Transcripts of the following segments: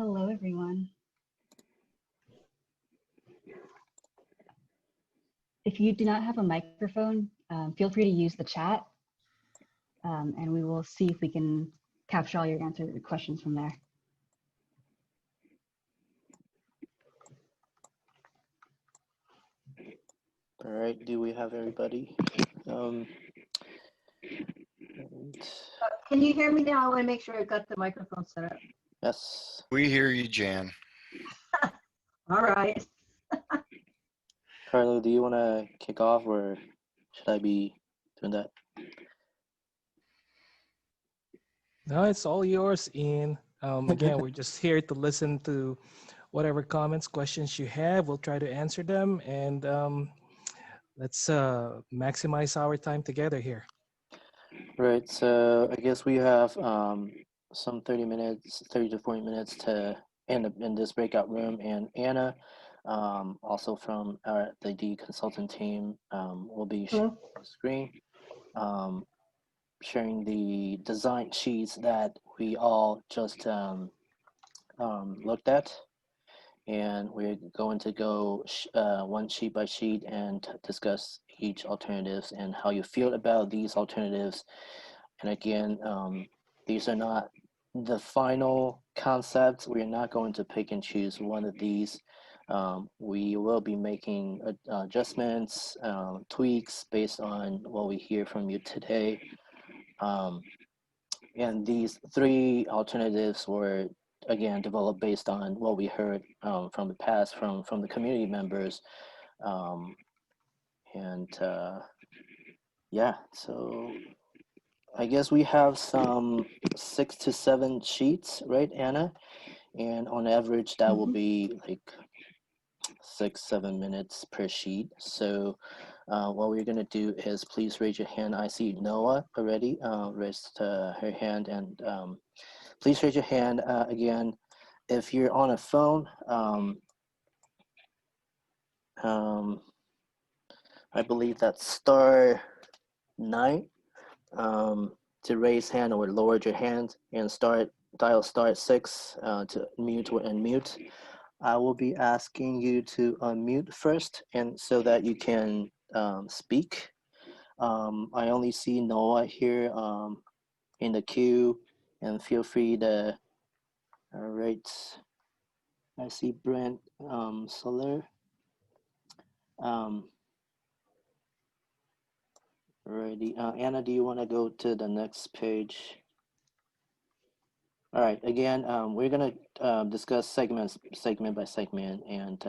Hello, everyone. If you do not have a microphone, feel free to use the chat, and we will see if we can capture all your questions from there. All right, do we have everybody? Can you hear me now? I want to make sure I've got the microphone set up. Yes. We hear you, Jan. All right. Carlo, do you want to kick off, or should I be doing that? No, it's all yours, Ian. Again, we're just here to listen to whatever comments, questions you have. We'll try to answer them, and let's maximize our time together here. Right, so I guess we have some 30 to 40 minutes to end up in this breakout room, and Anna, also from the consultant team, will be sharing the screen, sharing the design sheets that we all just looked at, and we're going to go one sheet by sheet and discuss each alternatives and how you feel about these alternatives. And again, these are not the final concepts. We're not going to pick and choose one of these. We will be making adjustments, tweaks based on what we hear from you today. And these three alternatives were, again, developed based on what we heard from the past from the community members. Yeah, so I guess we have some 6 to 7 sheets, right, Anna? And on average, that will be like 6-7 minutes per sheet. So what we're gonna do is please raise your hand. I see Noah already raised her hand, and please raise your hand again. If you're on a phone, I believe that's *9 to raise hand or lower your hand, and dial *6 to mute or unmute. I will be asking you to unmute first, and so that you can speak. I only see Noah here in the queue, and feel free to. All right, I see Brent Soler. Alrighty, Anna, do you want to go to the next page? All right, again, we're gonna discuss segment by segment, and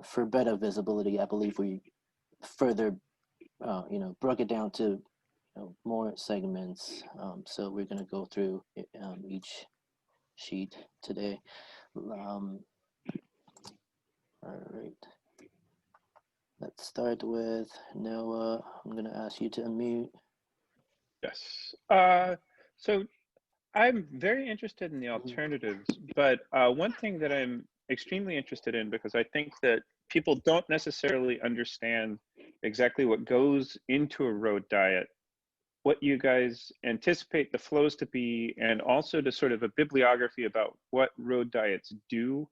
for better visibility, I believe we further, broke it down to more segments. So we're gonna go through each sheet today. All right. Let's start with Noah. I'm going to ask you to unmute. Yes. So I'm very interested in the alternatives, but one thing that I'm extremely interested in, because I think that people don't necessarily understand exactly what goes into a road diet, what you guys anticipate the flows to be, and also to sort of a bibliography about what road diets do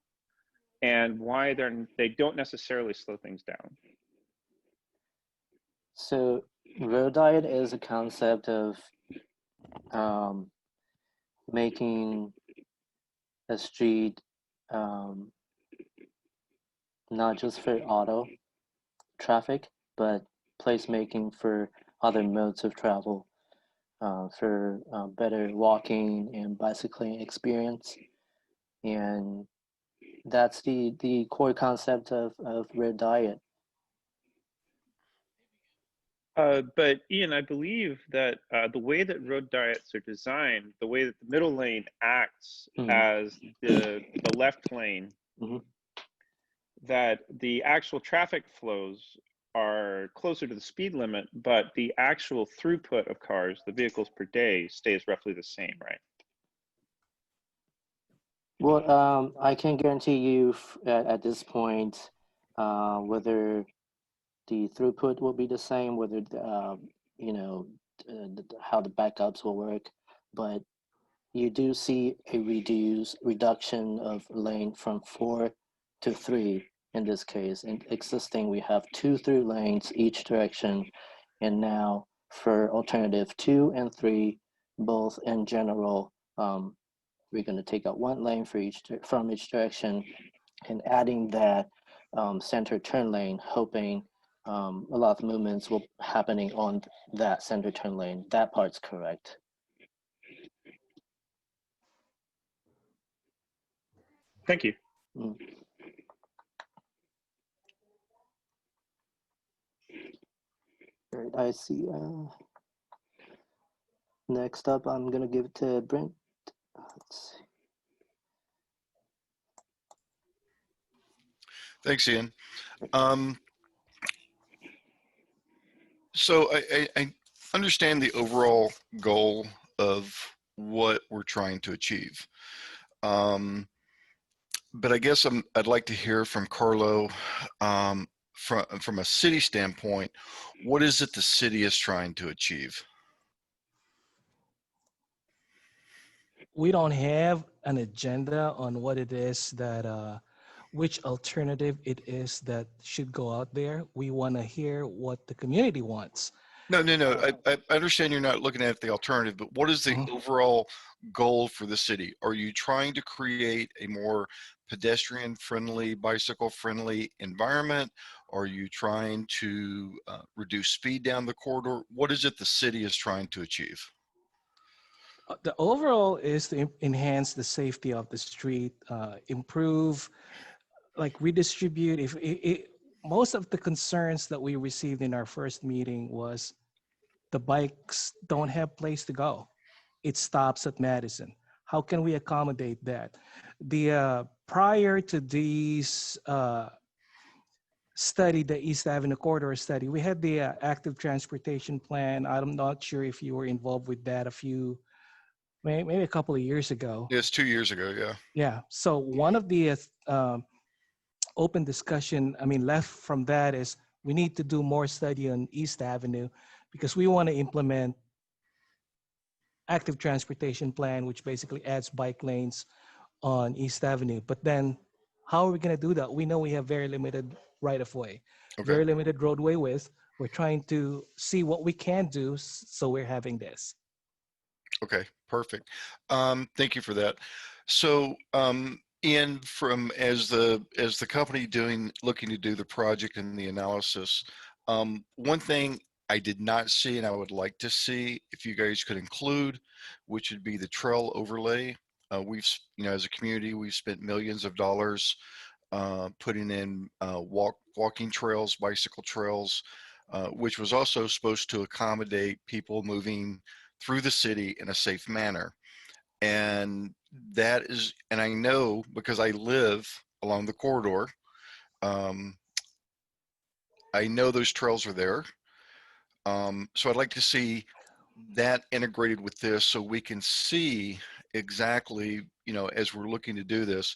and why they don't necessarily slow things down. So road diet is a concept of making a street not just for auto traffic, but placemaking for other modes of travel, for better walking and bicycling experience. And that's the core concept of road diet. But Ian, I believe that the way that road diets are designed, the way that the middle lane acts as the left lane, that the actual traffic flows are closer to the speed limit, but the actual throughput of cars, the vehicles per day, stays roughly the same, right? Well, I can guarantee you at this point whether the throughput will be the same, whether how the backups will work, but you do see a reduction of lane from 4 to 3 in this case. In existing, we have 2 through lanes each direction, and now for alternative 2 and 3, both in general, we're going to take out 1 lane from each direction, and adding that center turn lane, hoping a lot of movements will happening on that center turn lane. That part's correct. Thank you. Mm. Right, I see. Next up, I'm gonna give it to Brent. Let's see. Thanks, Ian. So I understand the overall goal of what we're trying to achieve. But I guess I'd like to hear from Carlo, from a city standpoint, what is it the city is trying to achieve? We don't have an agenda on what it is that, which alternative it is that should go out there. We want to hear what the community wants. No. I understand you're not looking at the alternative, but what is the Mhm. overall goal for the city? Are you trying to create a more pedestrian-friendly, bicycle-friendly environment? Are you trying to reduce speed down the corridor? What is it the city is trying to achieve? The overall is to enhance the safety of the street, improve, like redistribute. Most of the concerns that we received in our first meeting was the bikes don't have place to go. It stops at Madison. How can we accommodate that? The prior to these study, the East Avenue corridor study, we had the active transportation plan. I'm not sure if you were involved with that maybe a couple of years ago. Yes, 2 years ago, yeah. Yeah. So one of the open discussion, left from that is we need to do more study on East Avenue because we want to implement active transportation plan, which basically adds bike lanes on East Avenue. But then how are we going to do that? We know we have very limited right of way, Okay. very limited roadway width. We're trying to see what we can do. So we're having this. Okay, perfect. Thank you for that. So, Ian, as the company looking to do the project and the analysis, one thing I did not see and I would like to see if you guys could include, which would be the trail overlay. As a community, we've spent millions of dollars putting in walking trails, bicycle trails, which was also supposed to accommodate people moving through the city in a safe manner. And I know because I live along the corridor, I know those trails are there. So I'd like to see that integrated with this so we can see exactly, as we're looking to do this,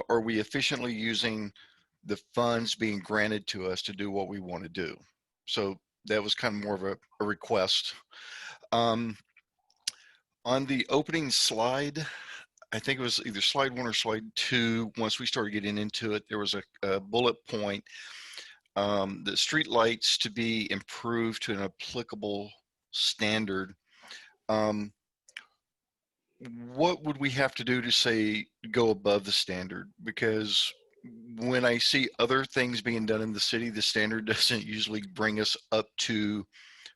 are we efficiently using the funds being granted to us to do what we want to do? So that was kind of more of a request. On the opening slide, I think it was either slide 1 or slide 2, once we started getting into it, there was a bullet point, the street lights to be improved to an applicable standard. What would we have to do to say go above the standard? Because when I see other things being done in the city, the standard doesn't usually bring us up to,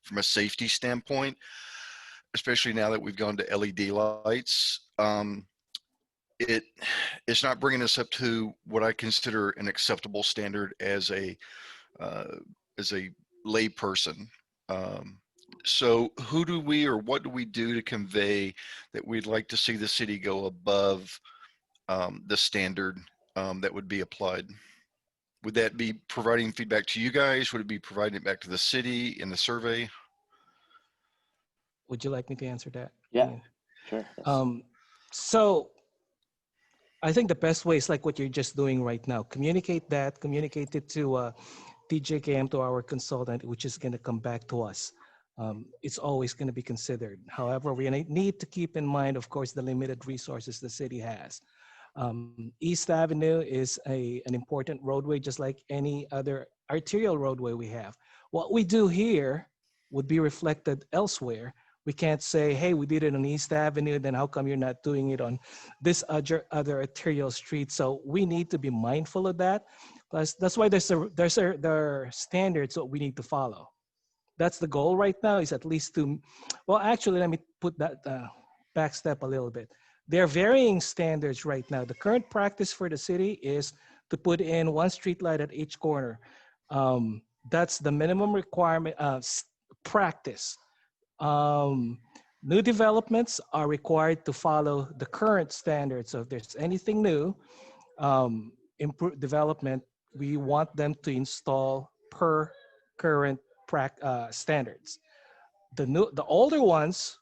from a safety standpoint, especially now that we've gone to LED lights. It's not bringing us up to what I consider an acceptable standard as a lay person. So what do we do to convey that we'd like to see the city go above the standard that would be applied? Would that be providing feedback to you guys? Would it be providing it back to the city in the survey? Would you like me to answer that? Yeah, Ian? sure. Yes. So I think the best way is like what you're just doing right now. Communicate it to TJKM, to our consultant, which is going to come back to us. it's always going to be considered. However, we need to keep in mind, of course, the limited resources the city has. East Avenue is an important roadway, just like any other arterial roadway we have. What we do here would be reflected elsewhere. We can't say, hey, we did it on East Avenue, then how come you're not doing it on this other arterial street? So we need to be mindful of that. Plus, that's why there are standards that we need to follow. That's the goal right now, is at least to, well, actually, let me put that back step a little bit. There are varying standards right now. The current practice for the city is to put in one street light at each corner. That's the minimum requirement practice. New developments are required to follow the current standards. So if there's anything new, improve development, we want them to install per current standards. The older ones,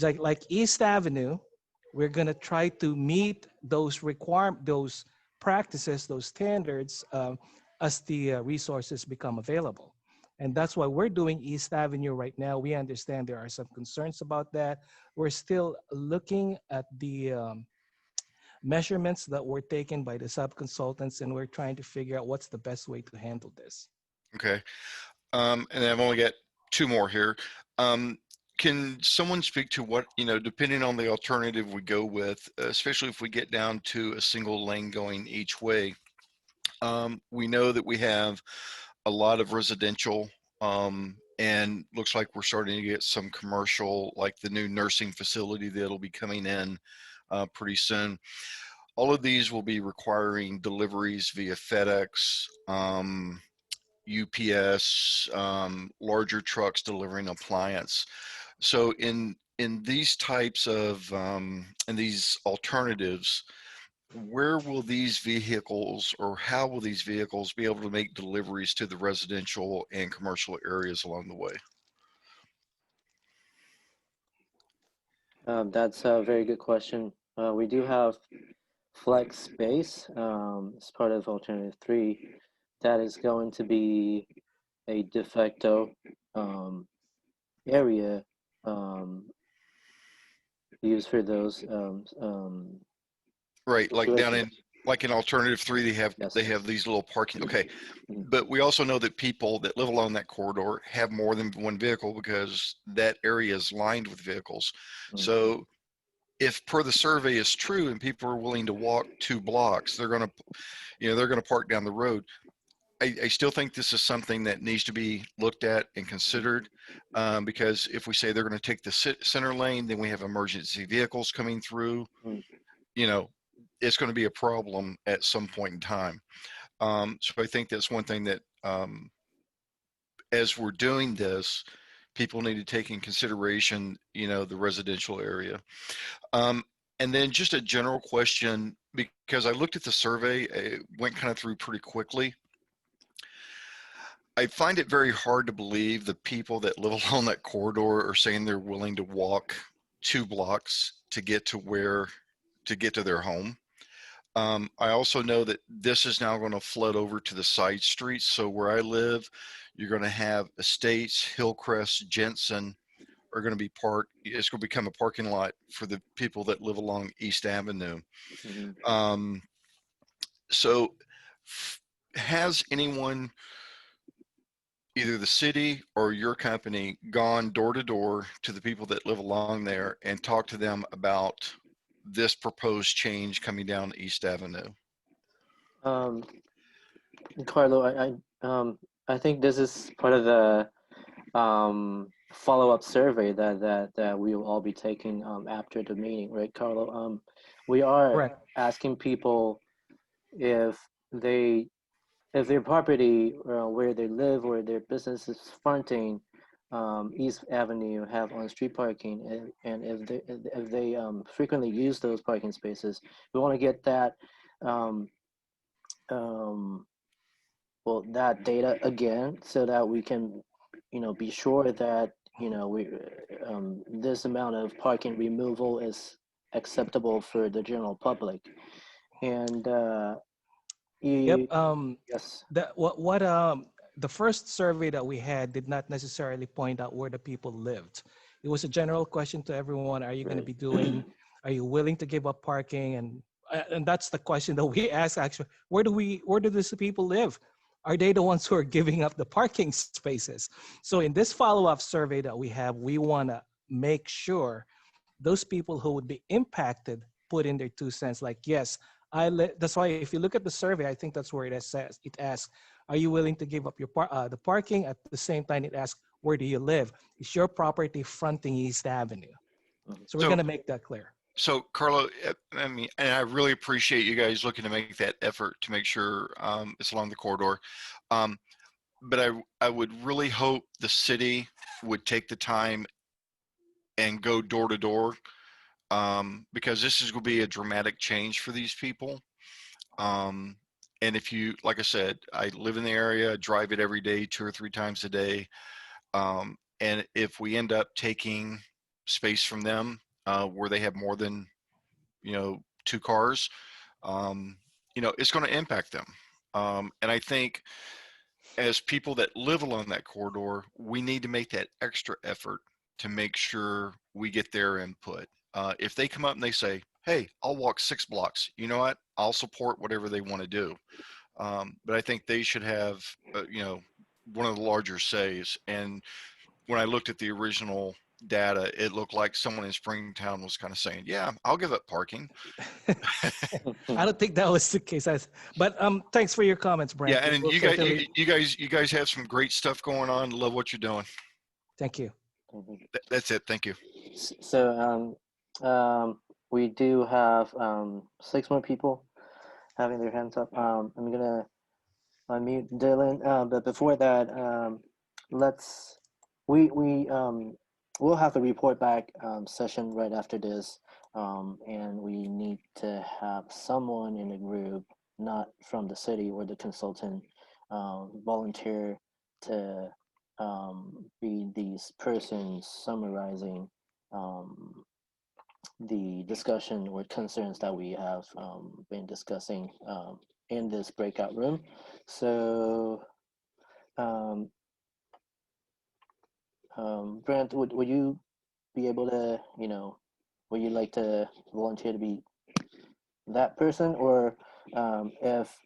like East Avenue, we're gonna try to meet those those practices, those standards, as the resources become available. And that's why we're doing East Avenue right now. We understand there are some concerns about that. We're still looking at the measurements that were taken by the sub-consultants, and we're trying to figure out what's the best way to handle this. Okay. And I've only got two more here. Can someone speak to what, depending on the alternative we go with, especially if we get down to a single lane going each way, we know that we have a lot of residential, and looks like we're starting to get some commercial, like the new nursing facility that'll be coming in pretty soon. All of these will be requiring deliveries via FedEx, UPS, larger trucks delivering appliance. So in these types of in these alternatives, where will these vehicles, or how will these vehicles be able to make deliveries to the residential and commercial areas along the way? That's a very good question. We do have flex space as part of alternative 3. That is going to be a de facto area used for those Right, like down in situations. like in alternative 3, Yes. they have these little parking. Okay, Mhm. but we also know that people that live along that corridor have more than one vehicle because that area is lined with vehicles. Mhm. So if per the survey is true and people are willing to walk 2 blocks, they're going to park down the road. I still think this is something that needs to be looked at and considered, because if we say they're going to take the center lane, then we have emergency vehicles coming through. Mhm. It's going to be a problem at some point in time. So I think that's one thing that, as we're doing this, people need to take in consideration, the residential area. And then just a general question, because I looked at the survey, it went kind of through pretty quickly. I find it very hard to believe the people that live along that corridor are saying they're willing to walk 2 blocks to get to their home. I also know that this is now going to flood over to the side streets. So where I live, you're going to have Estates, Hillcrest, Jensen are going to be parked. It's going to become a parking lot for the people that live along East Avenue. Mhm. So has anyone, either the city or your company, gone door to door to the people that live along there and talked to them about this proposed change coming down East Avenue? Carlo, I think this is part of the follow-up survey that we will all be taking after the meeting, right, Carlo? We are Correct. asking people if they if their property where they live or their business is fronting East Avenue have on-street parking, and if they frequently use those parking spaces, we want to get that um, um, that data again so that we can be sure that we this amount of parking removal is acceptable for the general public. And Yep. you, yes. That what the first survey that we had did not necessarily point out where the people lived. It was a general question to everyone: are you going to Right. be doing? Are you willing to give up parking? And that's the question that we ask actually. Where do these people live? Are they the ones who are giving up the parking spaces? So in this follow-up survey that we have, we want to make sure those people who would be impacted put in their 2 cents. Like, yes, that's why if you look at the survey, I think that's where it says, it asks, are you willing to give up your the parking? At the same time, it asks, where do you live? Is your property fronting East Avenue? So we're So, going to make that clear. so Carlo, I mean, and I really appreciate you guys looking to make that effort to make sure it's along the corridor. Um, but I would really hope the city would take the time and go door to door, because this is going to be a dramatic change for these people. And if you, like I said, I live in the area, drive it every day, 2 or 3 times a day. And if we end up taking space from them where they have more than, 2 cars, it's going to impact them. And I think as people that live along that corridor, we need to make that extra effort to make sure we get their input. If they come up and they say, hey, I'll walk 6 blocks, you know what? I'll support whatever they want to do. But I think they should have, one of the larger says. And when I looked at the original data, it looked like someone in Springtown was kind of saying, yeah, I'll give up parking. I don't think that was the case. But thanks for your comments, Brent. Yeah, and We'll you guys, certainly, you guys have some great stuff going on. Love what you're doing. thank you. That's it. Thank you. So we do have 6 more people having their hands up. I'm gonna unmute Dylan, but before that, we'll have the report back session right after this, and we need to have someone in the group, not from the city or the consultant, volunteer to be these persons summarizing the discussion or concerns that we have been discussing in this breakout room. So, Brent, would you be able to, would you like to volunteer to be that person, or if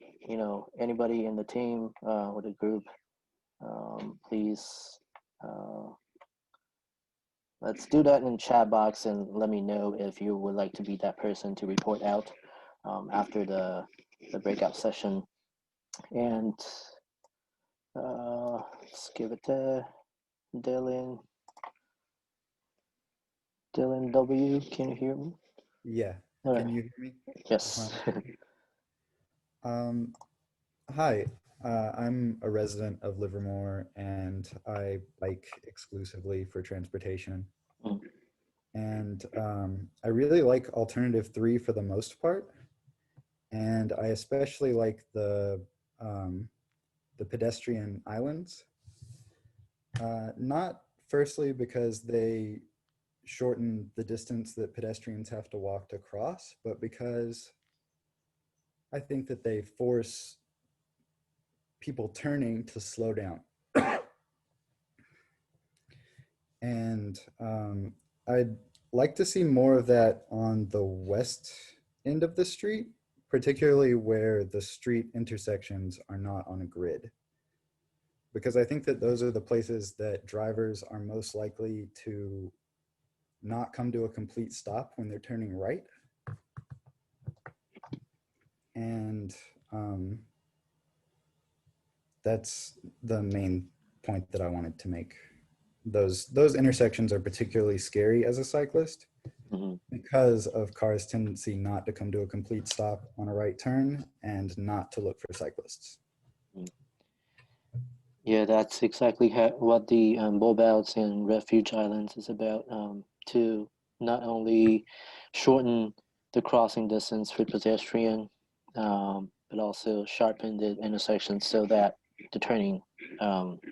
anybody in the team or the group, please let's do that in the chat box and let me know if you would like to be that person to report out after the breakout session. And let's give it to Dylan. Dylan W, can you hear me? Yeah. All Can right. you hear me? Yes. Hi, I'm a resident of Livermore and I bike exclusively for transportation. Mm. And I really like alternative 3 for the most part. And I especially like the pedestrian islands. Not firstly because they shorten the distance that pedestrians have to walk to cross, but because I think that they force people turning to slow down. And I'd like to see more of that on the west end of the street, particularly where the street intersections are not on a grid. Because I think that those are the places that drivers are most likely to not come to a complete stop when they're turning right. And that's the main point that I wanted to make. Those intersections are particularly scary as a cyclist because of cars' tendency not to come to a complete stop on a right turn and not to look for cyclists. Yeah, that's exactly what the bulb outs and refuge islands is about, to not only shorten the crossing distance for pedestrian, but also sharpen the intersections so that the turning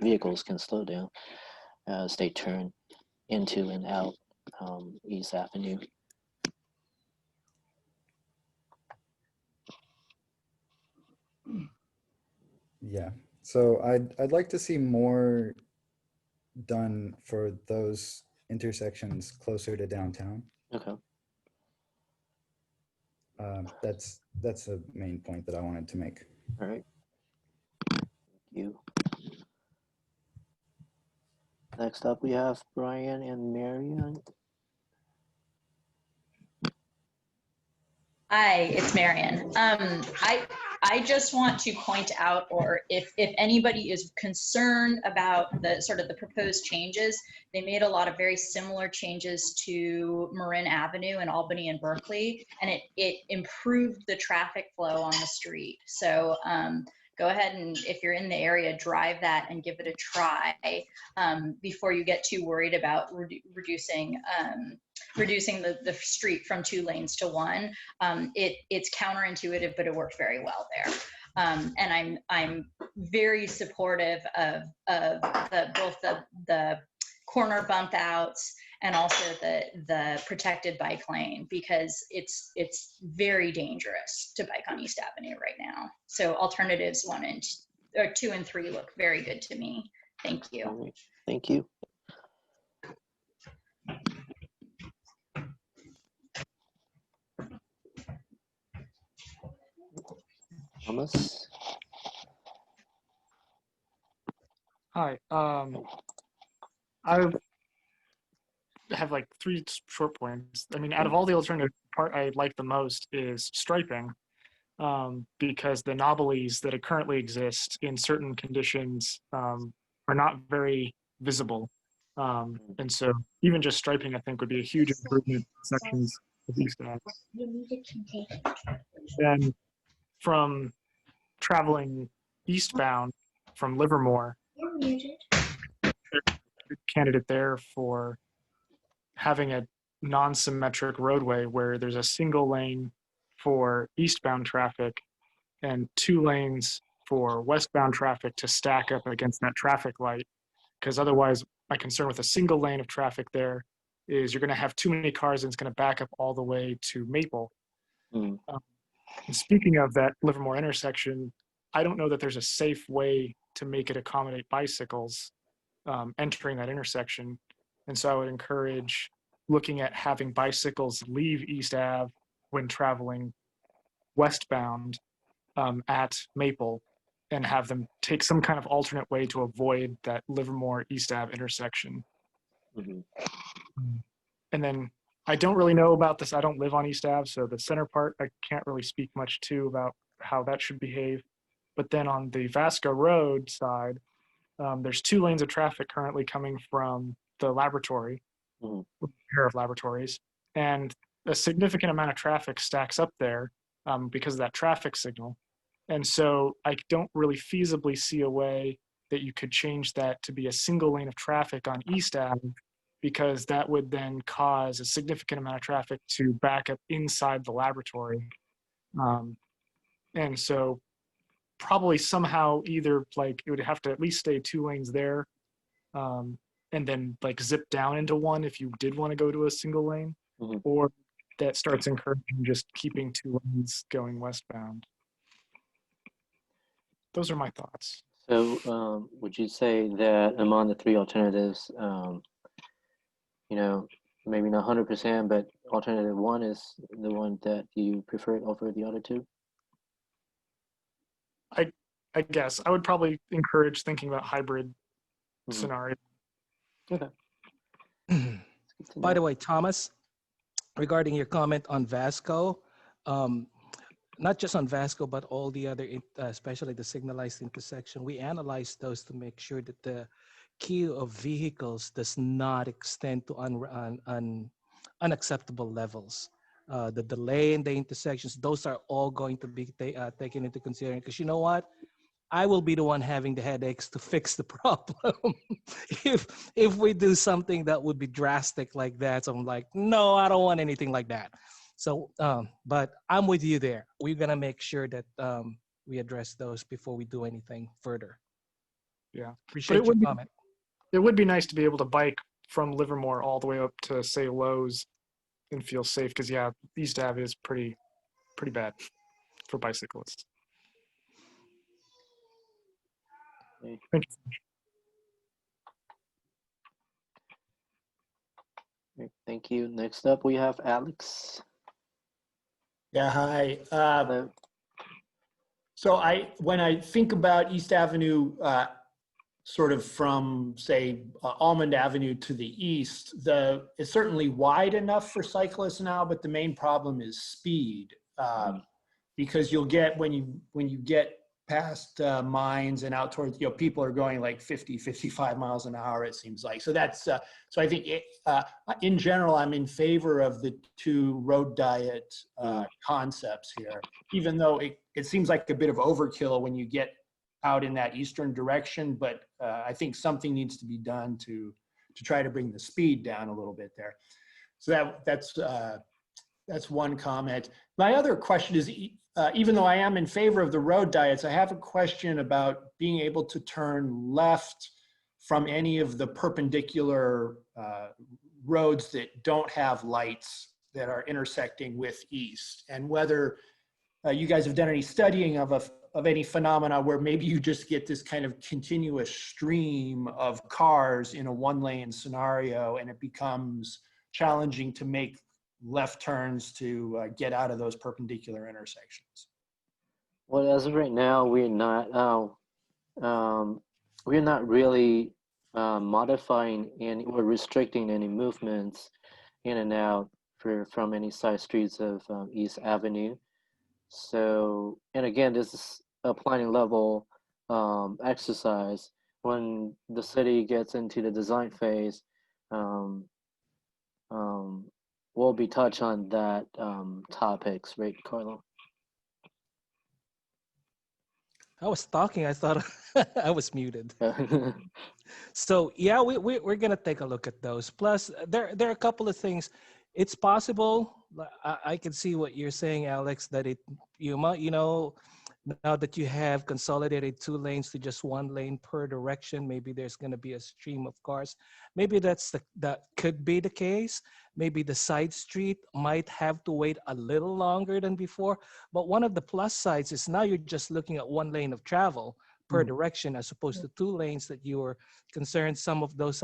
vehicles can slow down as they turn into and out East Avenue. Yeah, So I'd like to see more done for those intersections closer to downtown. Okay. That's a main point that I wanted to make. All right. Thank you. Next up, we have Brian and Marion. Hi, it's Marion. I just want to point out, or if anybody is concerned about the sort of the proposed changes, they made a lot of very similar changes to Marin Avenue in Albany and Berkeley, and it improved the traffic flow on the street. So go ahead and, if you're in the area, drive that and give it a try before you get too worried about reducing the street from 2 lanes to 1. It's counterintuitive, but it worked very well there. And I'm very supportive of both the corner bump outs and also the protected bike lane, because it's very dangerous to bike on East Avenue right now. So alternatives 2 and 3 look very good to me. Thank you. All right. Thank you. Thomas. Hi. I have like 3 short points. I mean, out of all the alternatives, the part I like the most is striping, because the anomalies that currently exist in certain conditions are not very visible. And so even just striping, I think, would be a huge improvement in sections of East Ave. And from traveling eastbound from Livermore, candidate there for having a non-symmetric roadway where there's a single lane for eastbound traffic and 2 lanes for westbound traffic to stack up against that traffic light. Because otherwise, my concern with a single lane of traffic there is you're going to have too many cars and it's going to back up all the way to Maple. And speaking of that Livermore intersection, I don't know that there's a safe way to make it accommodate bicycles entering that intersection. And so I would encourage looking at having bicycles leave East Ave when traveling westbound at Maple, and have them take some kind of alternate way to avoid that Livermore East Ave intersection. And then I don't really know about this. I don't live on East Ave, so the center part, I can't really speak much to about how that should behave. But then on the Vasco Road side, there's 2 lanes of traffic currently coming from the laboratory, pair of laboratories, and a significant amount of traffic stacks up there because of that traffic signal. And so I don't really feasibly see a way that you could change that to be a single lane of traffic on East Ave, because that would then cause a significant amount of traffic to back up inside the laboratory. And so probably somehow either like it would have to at least stay 2 lanes there, and then like zip down into 1 if you did want to go to a single lane, or that starts encouraging just keeping 2 lanes going westbound. Those are my thoughts. So would you say that among the 3 alternatives, maybe not 100%, but alternative 1 is the one that you prefer over the other 2? I guess I would probably encourage thinking about hybrid scenario. Okay. By the way, Thomas, regarding your comment on Vasco, not just on Vasco, but all the other, especially the signalized intersection, we analyzed those to make sure that the queue of vehicles does not extend to unacceptable levels. The delay in the intersections, those are all going to be taken into consideration, because you know what? I will be the one having the headaches to fix the problem if we do something that would be drastic like that. So I'm like, no, I don't want anything like that. So, but I'm with you there. We're gonna make sure that we address those before we do anything further. Yeah, Appreciate your comment. It would be nice to be able to bike from Livermore all the way up to, say, Lowe's and feel safe, because yeah, East Ave is pretty bad for bicyclists. Okay. Thank you. Great, thank you. Next up, we have Alex. Yeah, hi. Hello. So when I think about East Avenue, sort of from say Almond Avenue to the east, it's certainly wide enough for cyclists now, but the main problem is speed, because you'll get when you get past Mines and out towards, people are going like 50, 55 miles an hour, it seems like. So that's so I think in general, I'm in favor of the two road diet concepts here, even though it seems like a bit of overkill when you get out in that eastern direction, but I think something needs to be done to try to bring the speed down a little bit there. So that's one comment. My other question is, even though I am in favor of the road diets, I have a question about being able to turn left from any of the perpendicular roads that don't have lights that are intersecting with east, and whether you guys have done any studying of any phenomena where maybe you just get this kind of continuous stream of cars in a one-lane scenario, and it becomes challenging to make left turns to get out of those perpendicular intersections. Well, as of right now, we're not really modifying any or restricting any movements in and out from any side streets of East Avenue. So, and again, this is a planning level exercise. When the city gets into the design phase, we'll be touch on that topics, right, Carlo? I was talking. I thought I was muted. So yeah, we're gonna take a look at those. Plus, there are a couple of things. It's possible. I can see what you're saying, Alex. That you might, now that you have consolidated 2 lanes to just 1 lane per direction, maybe there's gonna be a stream of cars. Maybe that could be the case. Maybe the side street might have to wait a little longer than before. But one of the plus sides is now you're just looking at 1 lane of travel per direction, as opposed to 2 lanes that you were concerned. Some of those,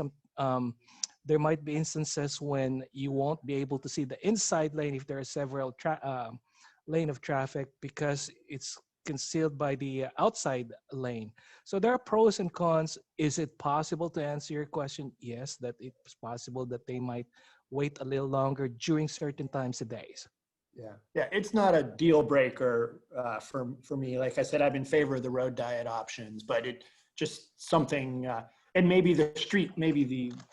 there might be instances when you won't be able to see the inside lane if there are several lane of traffic, because it's concealed by the outside lane. So there are pros and cons. Is it possible to answer your question? Yes, that it's possible that they might wait a little longer during certain times of days. Yeah, it's not a deal breaker for me. Like I said, I'm in favor of the road diet options, but it just something, and maybe the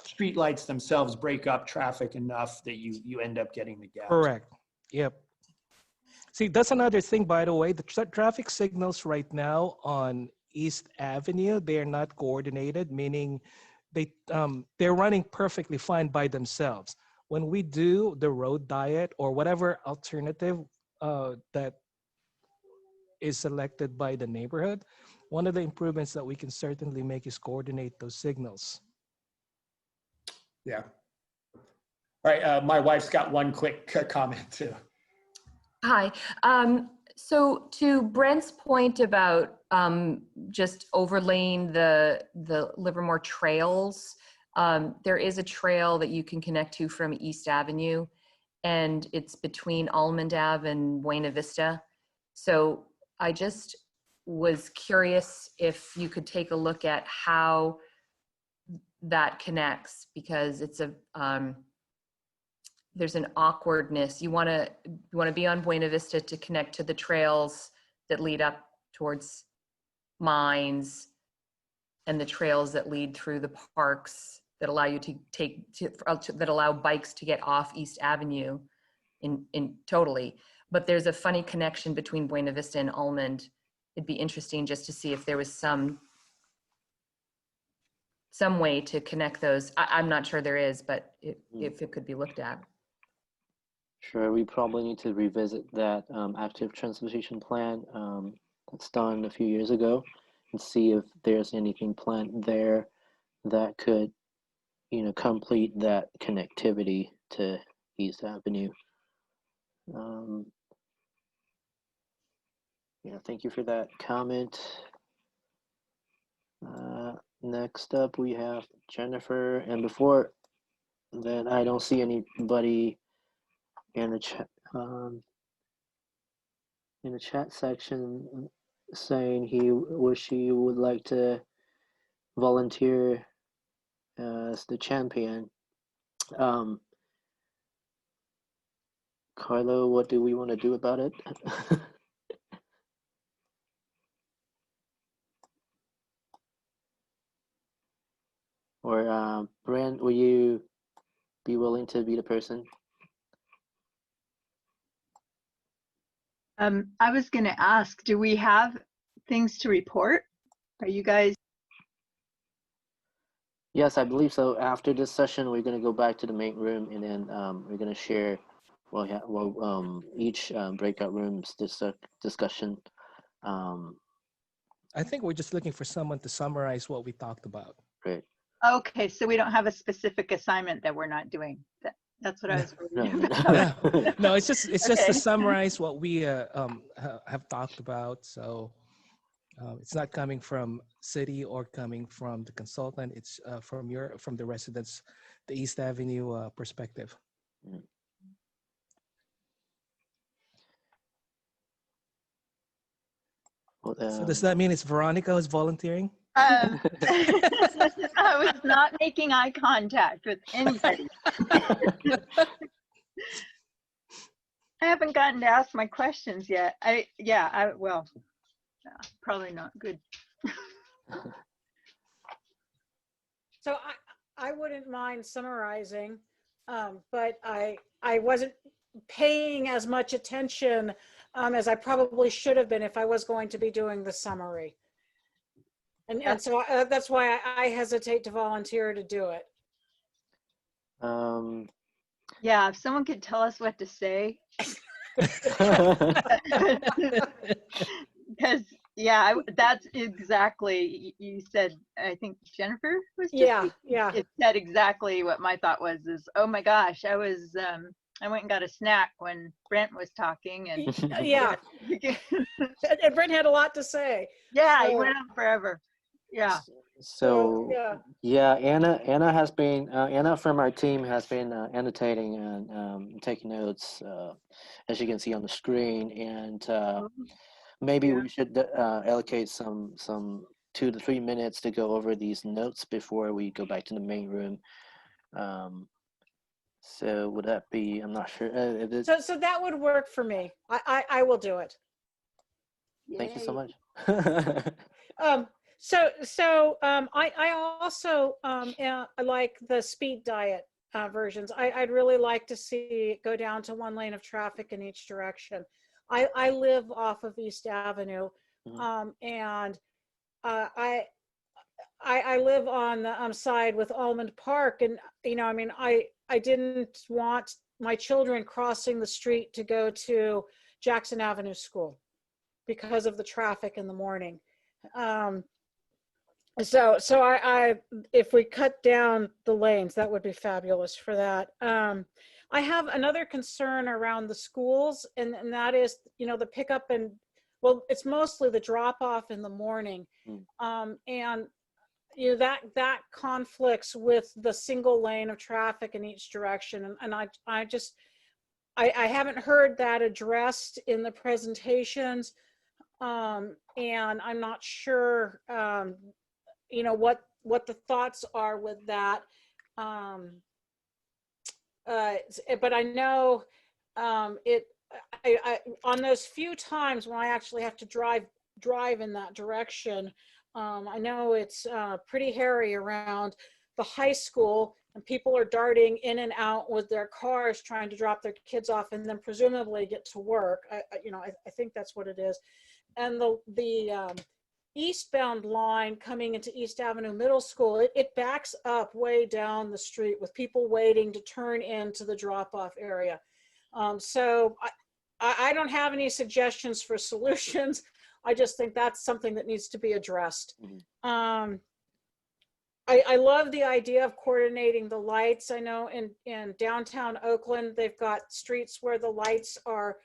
street lights themselves break up traffic enough that you end up getting the gaps. Correct. Yep. See, that's another thing, by the way. The traffic signals right now on East Avenue, they're not coordinated, meaning they're running perfectly fine by themselves. When we do the road diet or whatever alternative that is selected by the neighborhood, one of the improvements that we can certainly make is coordinate those signals. Yeah. All right, my wife's got one quick comment too. Hi. So to Brent's point about just overlaying the Livermore trails, there is a trail that you can connect to from East Avenue, and it's between Almond Ave and Buena Vista. So I just was curious if you could take a look at how that connects, because it's there's an awkwardness. You want to be on Buena Vista to connect to the trails that lead up towards Mines, and the trails that lead through the parks that allow you that allow bikes to get off East Avenue in totally. But there's a funny connection between Buena Vista and Almond. It'd be interesting just to see if there was some way to connect those. I'm not sure there is, but if it could be looked at. Sure, we probably need to revisit that active transportation plan that's done a few years ago, and see if there's anything planned there that could, complete that connectivity to East Avenue. Yeah, thank you for that comment. Next up, we have Jennifer, and before then, I don't see anybody in the chat section saying he or she would like to volunteer as the champion. Carlo, what do we want to do about it? Or Brent, will you be willing to be the person? I was going to ask, do we have things to report? Are you guys? Yes, I believe so. After this session, we're going to go back to the main room, and then we're going to share, each breakout rooms discussion. I think we're just looking for someone to summarize what we talked about. Great. Okay, so we don't have a specific assignment that we're not doing. That's what I was worried about. No, no, it's just to Okay. summarize what we have talked about. So it's not coming from city or coming from the consultant. It's from the residents, the East Avenue perspective. Well, So does that mean it's Veronica who's volunteering? I was not making eye contact with anybody. I haven't gotten to ask my questions yet. Well, probably not good. So I wouldn't mind summarizing, but I wasn't paying as much attention as I probably should have been if I was going to be doing the summary. And so that's why I hesitate to volunteer to do it. Yeah, if someone could tell us what to say. Because that's exactly, you said, I think Jennifer was just yeah. It said exactly what my thought was, is, oh my gosh, I went and got a snack when Brent was talking, and yeah. And Brent had a lot to say. Yeah, so, he went on forever. Yeah. So yeah, Anna has been Anna from our team has been annotating and taking notes, as you can see on the screen, and maybe we should allocate some 2 to 3 minutes to go over these notes before we go back to the main room. So would that be? I'm not sure. So that would work for me. I will do it. Thank you so much. I also I like the speed diet versions. I'd really like to see it go down to 1 lane of traffic in each direction. I live off of East Avenue, and I live on the side with Almond Park, and I didn't want my children crossing the street to go to Jackson Avenue School because of the traffic in the morning. So I if we cut down the lanes, that would be fabulous for that. I have another concern around the schools, and that is, the pickup and, well, it's mostly the drop off in the morning. And that conflicts with the single lane of traffic in each direction. And I haven't heard that addressed in the presentations. And I'm not sure, what the thoughts are with that. But I know on those few times when I actually have to drive in that direction, I know it's pretty hairy around the high school, and people are darting in and out with their cars trying to drop their kids off and then presumably get to work. I think that's what it is. And the eastbound line coming into East Avenue Middle School, it backs up way down the street with people waiting to turn into the drop-off area. So I don't have any suggestions for solutions. I just think that's something that needs to be addressed. I love the idea of coordinating the lights. I know in downtown Oakland, they've got streets where the lights are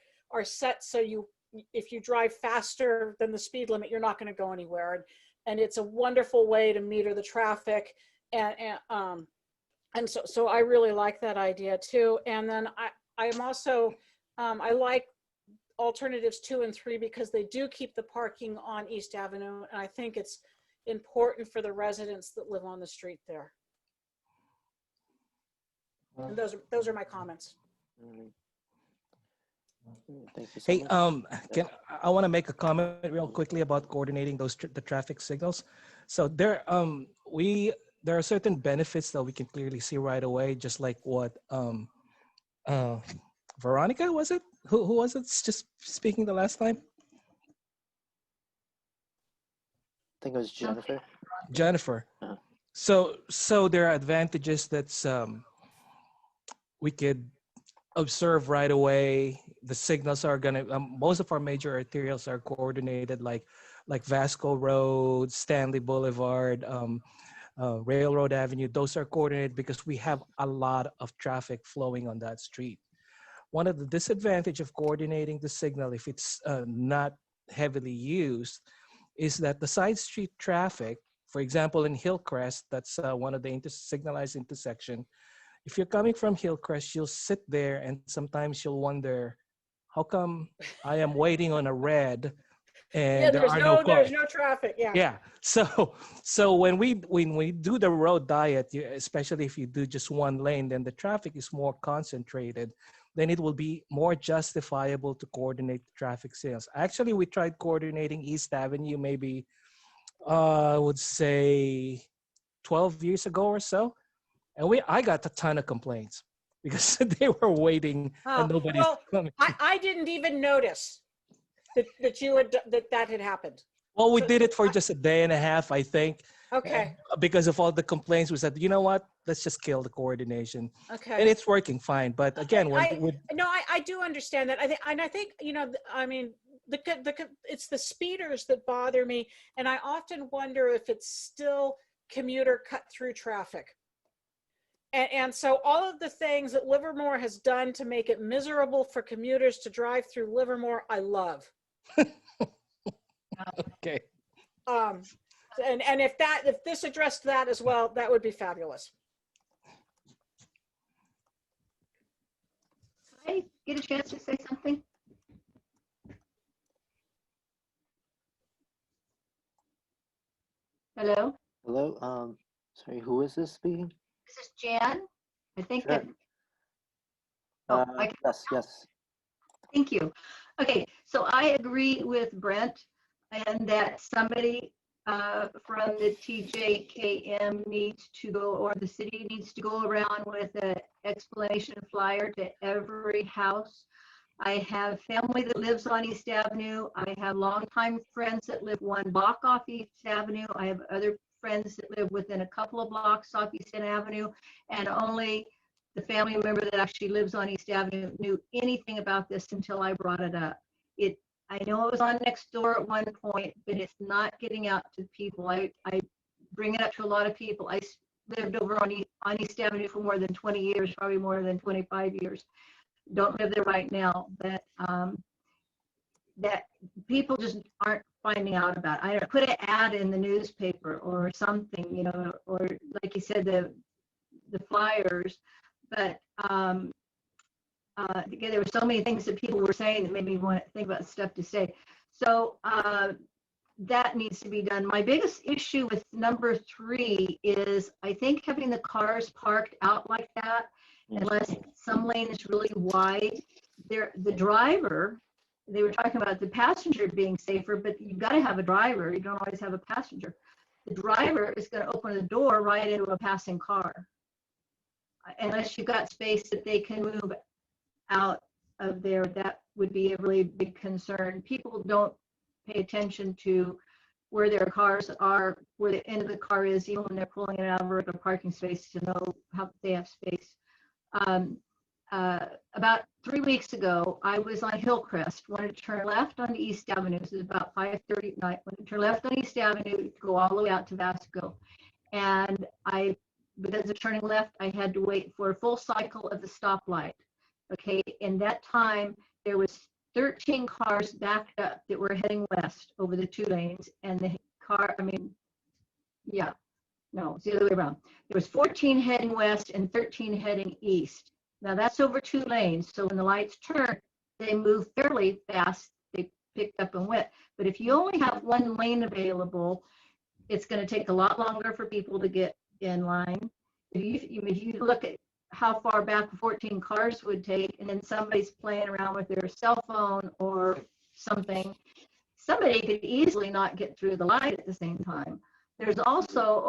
set so if you drive faster than the speed limit, you're not going to go anywhere. and it's a wonderful way to meter the traffic. And so I really like that idea too. And then I am also, I like alternatives 2 and 3 because they do keep the parking on East Avenue. And I think it's important for the residents that live on the street there. And those are my comments. Thank you so Hey, much. I want to make a comment real quickly about coordinating the traffic signals. So there are certain benefits that we can clearly see right away, just like what Veronica, was it? Who was it just speaking the last time? I think it was Jennifer. Jennifer. So there are advantages that's we could observe right away. The signals are gonna most of our major arterials are coordinated, like Vasco Road, Stanley Boulevard, Railroad Avenue. Those are coordinated because we have a lot of traffic flowing on that street. One of the disadvantage of coordinating the signal, if it's not heavily used, is that the side street traffic, for example, in Hillcrest, that's one of the signalized intersection. If you're coming from Hillcrest, you'll sit there and sometimes you'll wonder, how come I am waiting on a red and Yeah, there are no cars? there's no traffic. Yeah. Yeah. So when we do the road diet, especially if you do just one lane, then the traffic is more concentrated. Then it will be more justifiable to coordinate the traffic signals. Actually, we tried coordinating East Avenue maybe I would say 12 years ago or so, and I got a ton of complaints because they were waiting and nobody's coming. I didn't even notice that had happened. Well, we did it for just a day and a half, I think. Okay. Because of all the complaints, we said, you know what? Let's just kill the coordination. Okay. And it's working fine. But again, I do understand that. I think I mean, it's the speeders that bother me, and I often wonder if it's still commuter cut through traffic. And so all of the things that Livermore has done to make it miserable for commuters to drive through Livermore, I love. Okay. And if this addressed that as well, that would be fabulous. Can I get a chance to say something? Hello? Hello. Sorry, who is this speaking? This is Jan. I think Sure. Yes. Thank you. Okay, so I agree with Brent and that somebody from the TJKM needs to go, or the city needs to go around with an explanation flyer to every house. I have family that lives on East Avenue. I have longtime friends that live one block off East Avenue. I have other friends that live within a couple of blocks off East Avenue, and only the family member that actually lives on East Avenue knew anything about this until I brought it up. I know it was on next door at one point, but it's not getting out to people. I bring it up to a lot of people. I lived over on East Avenue for more than 20 years, probably more than 25 years. Don't live there right now, but that people just aren't finding out about. I put an ad in the newspaper or something, you know, or like you said, the flyers, but again, there were so many things that people were saying that made me want to think about stuff to say. So that needs to be done. My biggest issue with number 3 is I think having the cars parked out like that, unless some lane is really wide, the driver, they were talking about the passenger being safer, but you've got to have a driver. You don't always have a passenger. The driver is going to open the door right into a passing car, unless you've got space that they can move out of there. That would be a really big concern. People don't pay attention to where their cars are, where the end of the car is, even when they're pulling it out of a parking space, to know how they have space. About 3 weeks ago, I was on Hillcrest, wanted to turn left on East Avenue. This is about 5:30 at night. Wanted to turn left on East Avenue to go all the way out to Vasco. And because of turning left, I had to wait for a full cycle of the stoplight. Okay, in that time, there was 13 cars backed up that were heading west over the 2 lanes, and the yeah, no, it's the other way around. There was 14 heading west and 13 heading east. Now that's over 2 lanes. So when the lights turn, they move fairly fast. They picked up and went. But if you only have 1 lane available, it's going to take a lot longer for people to get in line. If you look at how far back 14 cars would take, and then somebody's playing around with their cell phone or something, somebody could easily not get through the light at the same time. There's also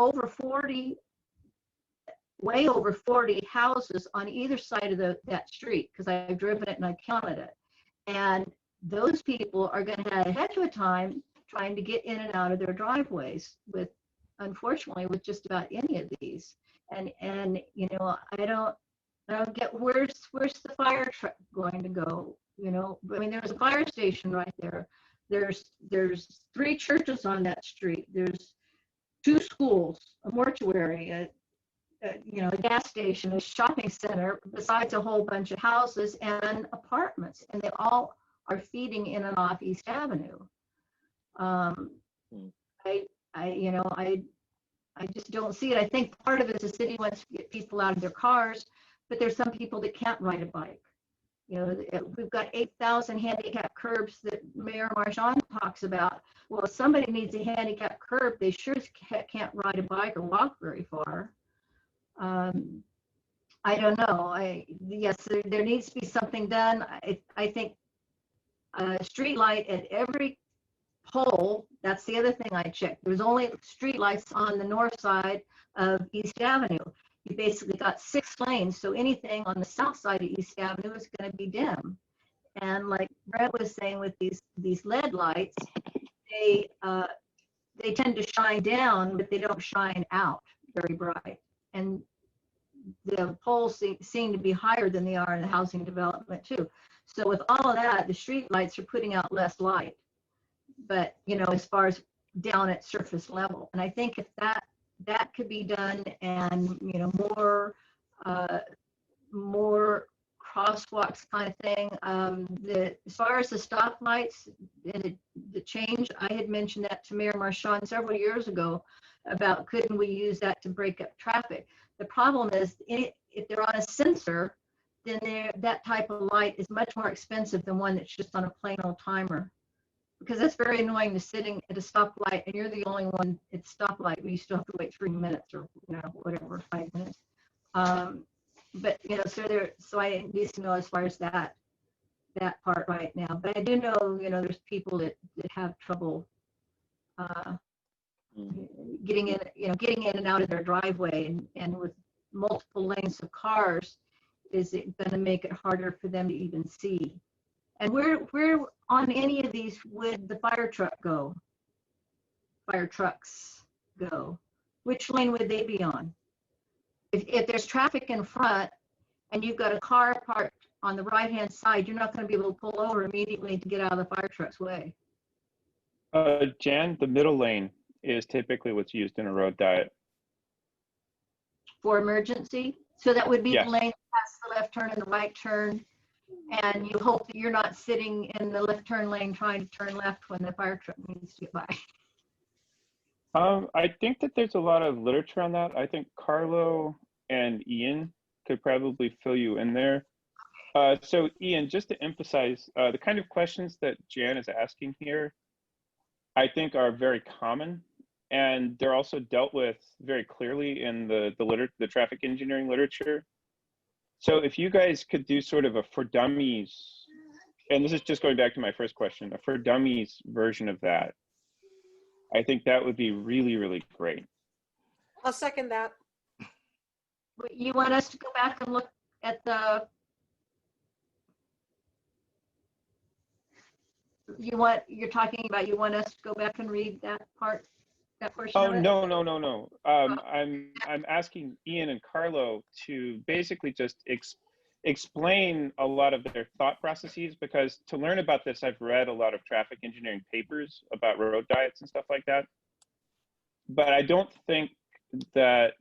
way over 40 houses on either side of that street, because I've driven it and I counted it. And those people are going to have a heck of a time trying to get in and out of their driveways unfortunately, with just about any of these. And you know, I don't get where's the fire truck going to go? You know, I mean, there's a fire station right there. There's 3 churches on that street. There's 2 schools, a mortuary, a gas station, a shopping center, besides a whole bunch of houses and apartments, and they all are feeding in and off East Avenue. I just don't see it. I think part of it is the city wants to get people out of their cars, but there's some people that can't ride a bike. You know, we've got 8,000 handicap curbs that Mayor Marchand talks about. Well, if somebody needs a handicap curb, they sure can't ride a bike or walk very far. I don't know. Yes, there needs to be something done. I think a street light at every pole. That's the other thing I checked. There's only street lights on the north side of East Avenue. You basically got 6 lanes, so anything on the south side of East Avenue is going to be dim. And like Brett was saying, with these LED lights, they tend to shine down, but they don't shine out very bright. And the poles seem to be higher than they are in the housing development too. So with all of that, the street lights are putting out less light. But you know, as far as down at surface level, and I think if that could be done, and you know, more crosswalks kind of thing. As far as the stoplights and the change, I had mentioned that to Mayor Marchand several years ago about couldn't we use that to break up traffic. The problem is if they're on a sensor, then that type of light is much more expensive than one that's just on a plain old timer. Because that's very annoying to sitting at a stoplight and you're the only one at the stoplight, but you still have to wait 3 minutes or whatever, 5 minutes. But you know, so I need to know as far as that part right now. But I do know, you know, there's people that have trouble getting in and out of their driveway, and with multiple lanes of cars, is it going to make it harder for them to even see? And where on any of these would the fire trucks go? Which lane would they be on? If there's traffic in front and you've got a car parked on the right-hand side, you're not going to be able to pull over immediately to get out of the fire truck's way. Jan, the middle lane is typically what's used in a road diet. For emergency? So that would be Yes. the lane past the left turn and the right turn. And you hope that you're not sitting in the left turn lane trying to turn left when the fire truck needs to get by. I think that there's a lot of literature on that. I think Carlo and Ian could probably fill you in there. So Ian, just to emphasize, the kind of questions that Jan is asking here, I think are very common, and they're also dealt with very clearly in the traffic engineering literature. So if you guys could do sort of a for dummies, and this is just going back to my first question, a for dummies version of that, I think that would be really, really great. I'll second that. You want us to go back and look at you want us to go back and read that portion Oh, of it? no. I'm asking Ian and Carlo to basically just explain a lot of their thought processes, because to learn about this, I've read a lot of traffic engineering papers about road diets and stuff like that. But I don't think that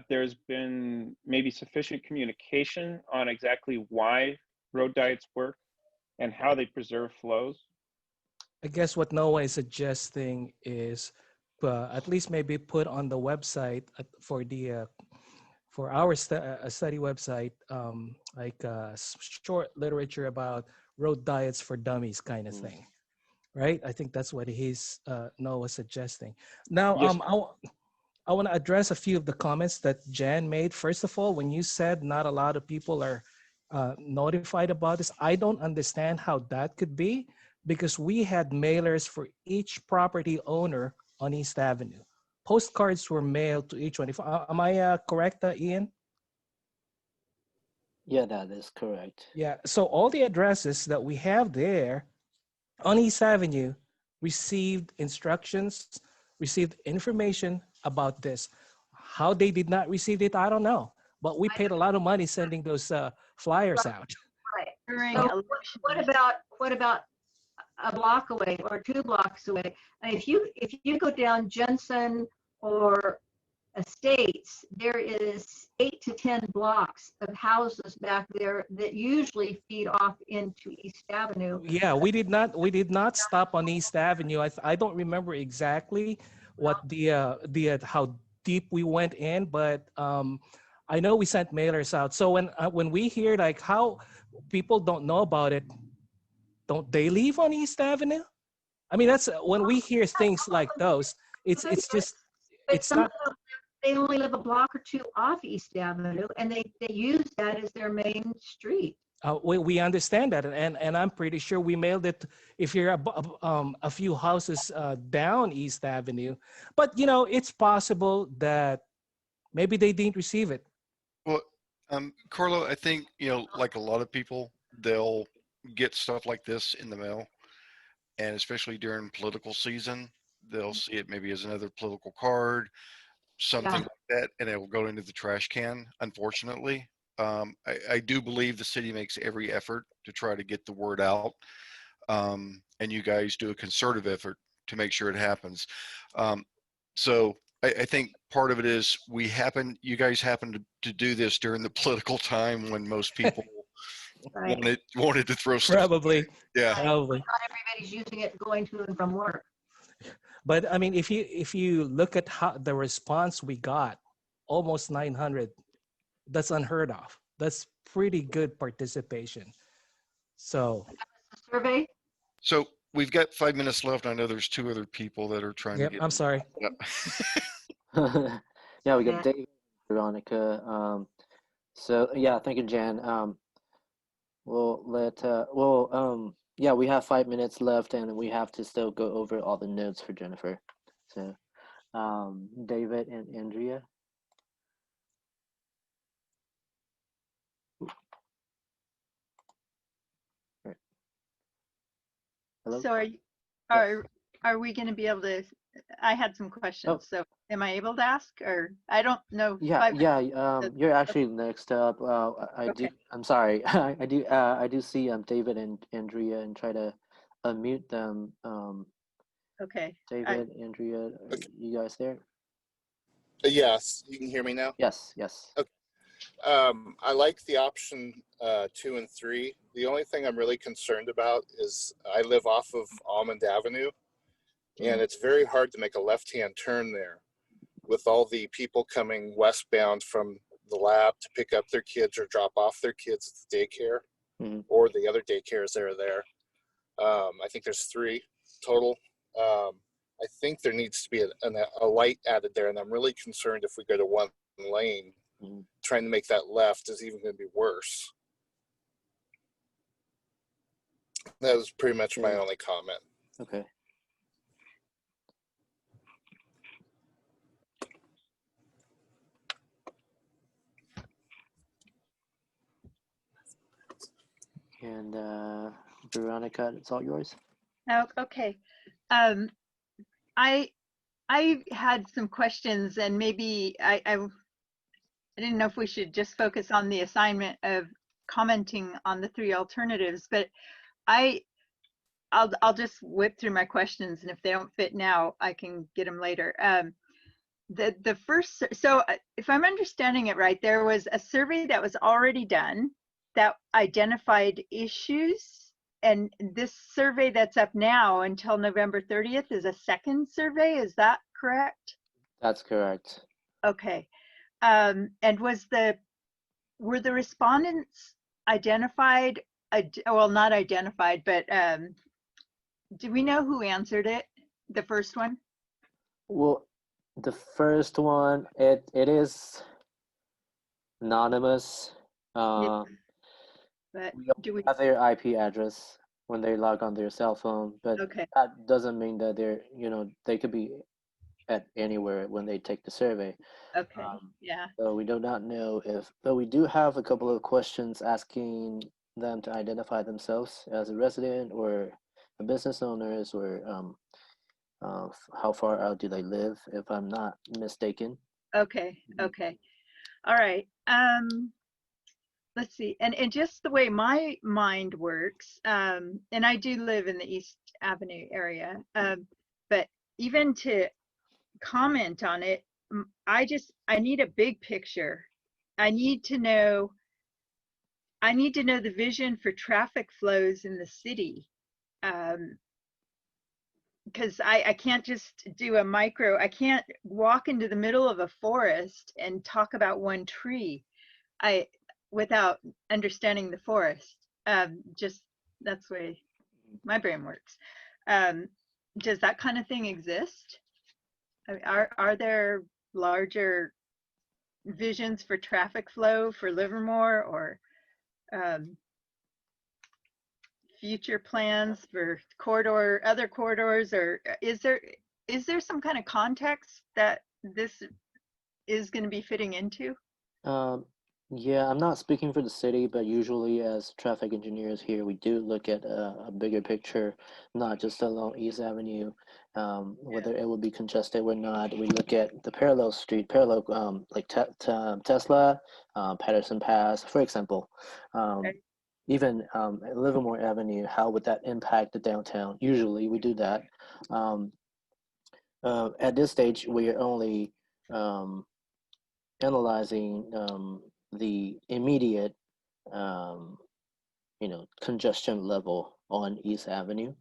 there's been maybe sufficient communication on exactly why road diets work and how they preserve flows. I guess what Noah is suggesting is at least maybe put on the website for the for our study website, like short literature about road diets for dummies kind of thing, right? I think that's what he's Noah suggesting. Now, Yes. I want to address a few of the comments that Jan made. First of all, when you said not a lot of people are notified about this, I don't understand how that could be, because we had mailers for each property owner on East Avenue. Postcards were mailed to each one. Am I correct, Ian? Yeah, that is correct. Yeah. So all the addresses that we have there on East Avenue received instructions, received information about this. How they did not receive it, I don't know. But we paid a lot of money sending those flyers out. Right. During So election. what about a block away or 2 blocks away? And if you go down Jensen or Estates, there is 8 to 10 blocks of houses back there that usually feed off into East Avenue. Yeah, we did not stop on East Avenue. I don't remember exactly what the how deep we went in, but I know we sent mailers out. So when we hear like how people don't know about it, don't they leave on East Avenue? I mean, that's when we hear things like those. It's just But it's some not. of them, they only live a block or 2 off East Avenue, and they use that as their main street. We understand that, and I'm pretty sure we mailed it if you're a few houses down East Avenue. But you know, it's possible that maybe they didn't receive it. Well, Carlo, I think, like a lot of people, they'll get stuff like this in the mail, and especially during political season, they'll see it maybe as another political card, something like that, and it will go into the trash can, unfortunately. I do believe the city makes every effort to try to get the word out, and you guys do a concerted effort to make sure it happens. So I think part of it is you guys happen to do this during the political time when most people Right. wanted to throw stuff. Probably. Yeah. Probably. Not everybody's using it going to and from work. But I mean, if you look at how the response we got, almost 900, that's unheard of. That's pretty good participation. So. Survey. So we've got 5 minutes left. I know there's 2 other people that are trying to get. I'm sorry. Yeah, we got David, Veronica. So yeah, thank you, Jan. Yeah, we have 5 minutes left, and we have to still go over all the notes for Jennifer. So, David and Andrea. Right. Hello? So are we going to be able to? I had some questions. So am I able to ask, or I don't know? Yeah, you're actually next up. I'm sorry. I do see David and Andrea, and try to unmute them. Okay. David, Andrea, are you guys there? Yes, you can hear me now? Yes. Okay. I like the option 2 and 3. The only thing I'm really concerned about is I live off of Almond Avenue, and it's very hard to make a left-hand turn there with all the people coming westbound from the lab to pick up their kids or drop off their kids at the daycare or the other daycares that are there. I think there's 3 total. I think there needs to be a light added there, and I'm really concerned if we go to 1 lane, trying to make that left is even going to be worse. That was pretty much my only comment. Okay. And Veronica, it's all yours. Oh, okay. I had some questions, and maybe I didn't know if we should just focus on the assignment of commenting on the 3 alternatives, but I'll just whip through my questions, and if they don't fit now, I can get them later. The first, so if I'm understanding it right, there was a survey that was already done that identified issues and this survey that's up now until November 30th is a second survey, is that correct? That's correct. Okay. And were the respondents identified, well, not identified, but do we know who answered it, the first one? Well, the first one, it is anonymous. But We do we? have their IP address when they log on their cell phone, but Okay. that doesn't mean that they could be at anywhere when they take the survey. Okay. Yeah. So we do not know but we do have a couple of questions asking them to identify themselves as a resident or a business owners, or how far out do they live, if I'm not mistaken. Okay. Okay. All right. Let's see. And just the way my mind works, and I do live in the East Avenue area, but even to comment on it, I need a big picture. I need to know the vision for traffic flows in the city. Because I can't just do a micro, I can't walk into the middle of a forest and talk about one tree without understanding the forest. Just that's the way my brain works. Does that kind of thing exist? I mean, are there larger visions for traffic flow for Livermore, or future plans for other corridors, or is there some kind of context that this is going to be fitting into? Yeah, I'm not speaking for the city, but usually as traffic engineers here, we do look at a bigger picture, not just along East Avenue, whether it will be congested or not. We look at the parallel, like Tesla, Patterson Pass, for example. Okay. Even Livermore Avenue, how would that impact the downtown? Usually we do that. At this stage, we are only analyzing the immediate, congestion level on East Avenue.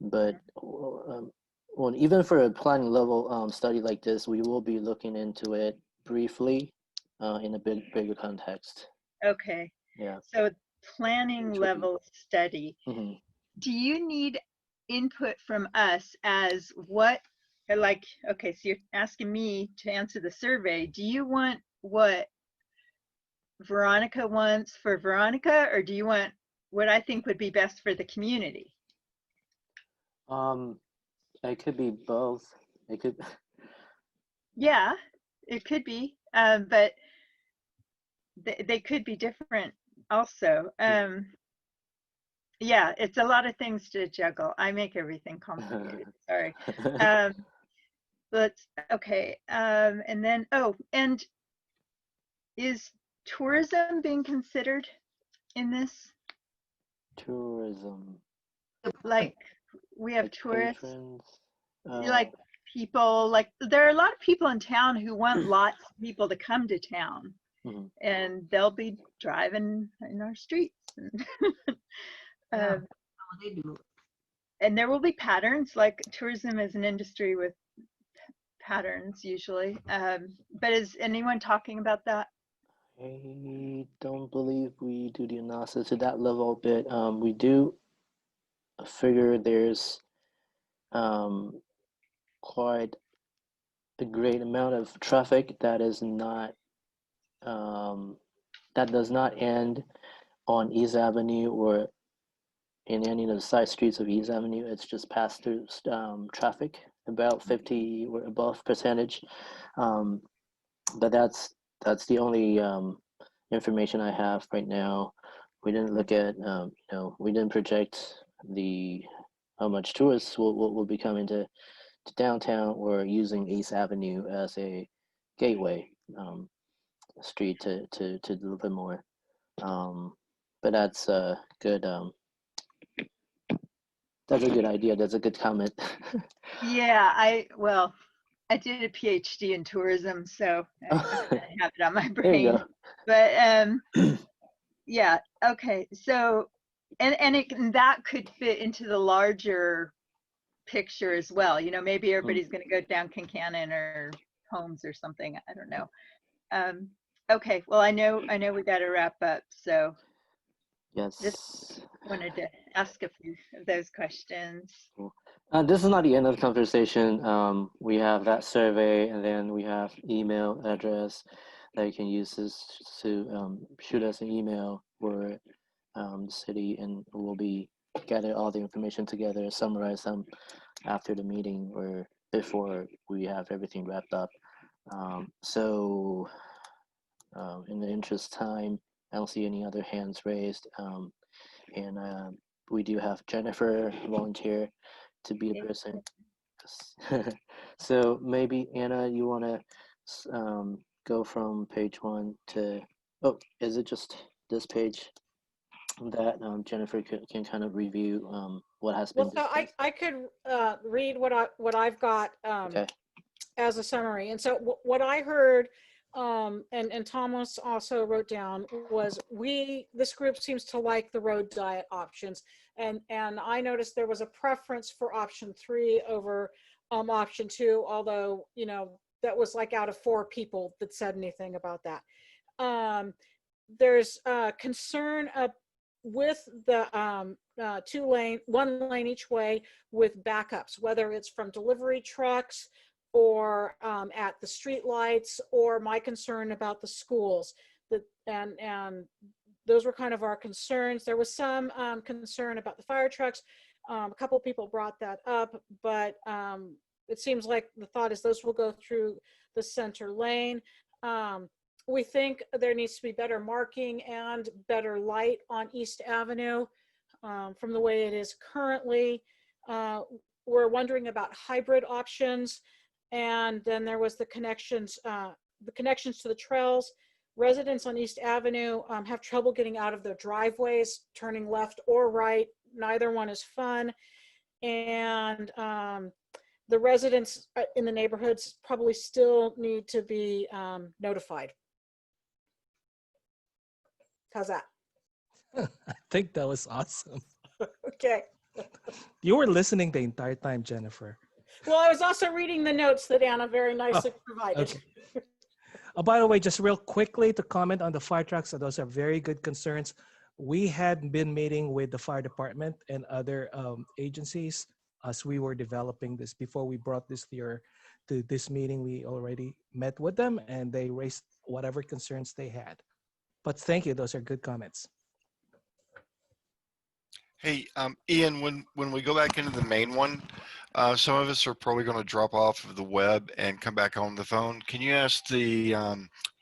But even for a planning level study like this, we will be looking into it briefly in a bigger context. Okay. Yeah. So planning level study. Mm-hmm. Do you need input from us as what, like, okay, so you're asking me to answer the survey. Do you want what Veronica wants for Veronica, or do you want what I think would be best for the community? It could be both. It could. Yeah, it could be, but they could be different also. Yeah, it's a lot of things to juggle. I make everything complicated. Sorry. Okay. And then, and is tourism being considered in this? Tourism. Like we have Like tourists, patrons, like people, like there are a lot of people in town who want lots of people to come to town, mm-hmm. and they'll be driving in our streets. Yeah, they do. And there will be patterns, like tourism is an industry with patterns usually. But is anyone talking about that? I don't believe we do the analysis to that level, but we do figure there's quite a great amount of traffic that is not that does not end on East Avenue or in any of the side streets of East Avenue. It's just pass through traffic, about 50 or above percentage. But that's the only information I have right now. We didn't look at, we didn't project how much tourists will be coming to downtown or using East Avenue as a gateway street to Livermore. But that's a good. That's a good idea. That's a good comment. Yeah, I did a PhD in tourism, so I have it on my brain. There you go. But yeah, okay. So and that could fit into the larger picture as well. You know, maybe everybody's going to go down Kincannon or Holmes or something. I don't know. Okay, well, I know we got to wrap up, so Yes. just wanted to ask a few of those questions. Cool. This is not the end of the conversation. We have that survey, and then we have email address that you can use this to shoot us an email for the city, and we'll be gather all the information together, summarize them after the meeting or before we have everything wrapped up. So in the interest of time, I don't see any other hands raised. And we do have Jennifer volunteer to be the person. So maybe Anna, you want to go from page 1 to, oh, is it just this page that Jennifer can kind of review what has been Well, so discussed? I could read what I've got Okay. as a summary. And so what I heard, and Thomas also wrote down, was this group seems to like the road diet options. And I noticed there was a preference for option 3 over option 2, although, you know, that was like out of 4 people that said anything about that. There's concern with the 1 lane each way with backups, whether it's from delivery trucks or at the street lights, or my concern about the schools. And those were kind of our concerns. There was some concern about the fire trucks. A couple of people brought that up, but it seems like the thought is those will go through the center lane. We think there needs to be better marking and better light on East Avenue from the way it is currently. We're wondering about hybrid options. And then there was the connections to the trails. Residents on East Avenue have trouble getting out of their driveways, turning left or right. Neither one is fun. And the residents in the neighborhoods probably still need to be notified. How's that? I think that was awesome. Okay. You were listening the entire time, Jennifer. Well, I was also reading the notes that Anna very nicely provided. Okay. By the way, just real quickly to comment on the fire trucks, so those are very good concerns. We had been meeting with the fire department and other agencies as we were developing this. Before we brought this here to this meeting, we already met with them and they raised whatever concerns they had. But thank you, those are good comments. Hey, Ian, when we go back into the main one, some of us are probably going to drop off of the web and come back on the phone. Can you ask the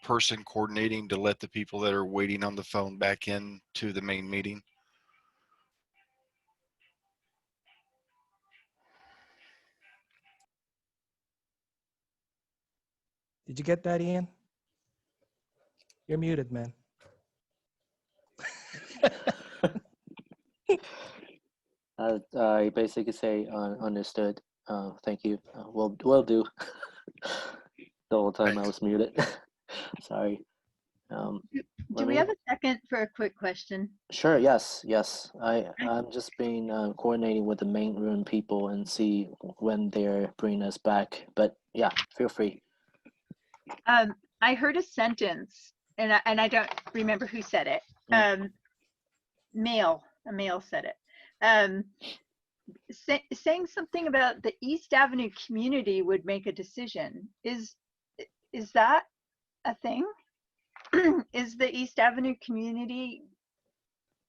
person coordinating to let the people that are waiting on the phone back in to the main meeting? Did you get that, Ian? You're muted, man. I basically say understood. Thank you. Will do. The whole time I was muted. Sorry. Do we have a second for a quick question? Sure. Yes. I'm just been coordinating with the main room people and see when they're bringing us back. But yeah, feel free. I heard a sentence, and I don't remember who said it. A male said it. Saying something about the East Avenue community would make a decision. Is that a thing? Is the East Avenue community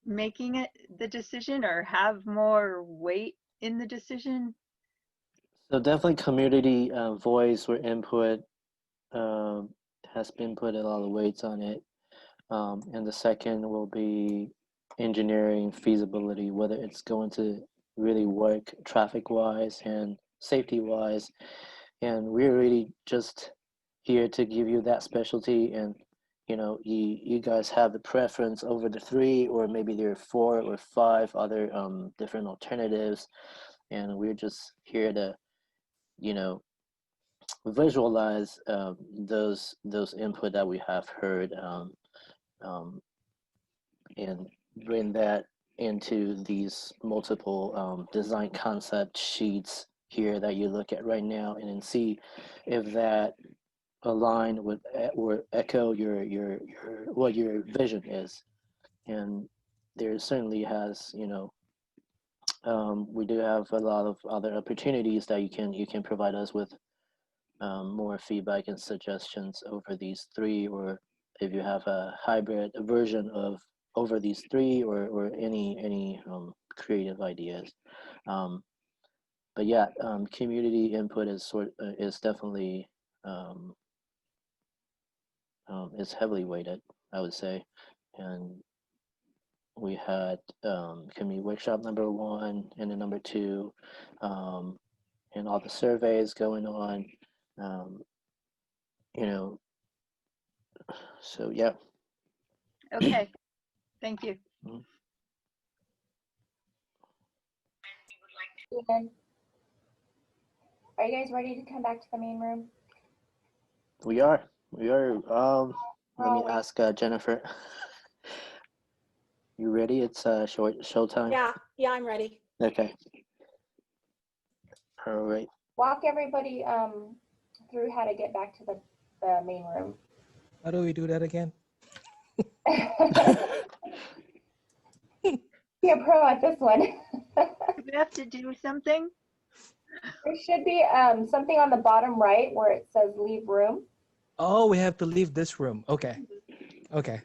making it the decision or have more weight in the decision? So definitely community voice or input has been put a lot of weights on it. And the second will be engineering feasibility, whether it's going to really work traffic-wise and safety-wise. And we're really just here to give you that specialty, and you know, you guys have the preference over the 3, or maybe there are 4 or 5 other different alternatives, and we're just here to, you know, visualize those input that we have heard, and bring that into these multiple design concept sheets here that you look at right now, and then see if that align with or echo your what your vision is. And there certainly has, we do have a lot of other opportunities that you can provide us with more feedback and suggestions over these three, or if you have a hybrid version of over these three, or any creative ideas. But yeah, community input is definitely is heavily weighted, I would say. And we had community workshop number 1 and then number 2, and all the surveys going on. So yeah. Okay, thank you. Are you guys ready to come back to the main room? We are. Let me ask Jennifer. You ready? It's showtime. Yeah, I'm ready. Okay. All right. Walk everybody through how to get back to the main room. How do we do that again? Be a pro at this one. We have to do something. There should be something on the bottom right where it says leave room. Oh, we have to leave this room. Okay. Okay.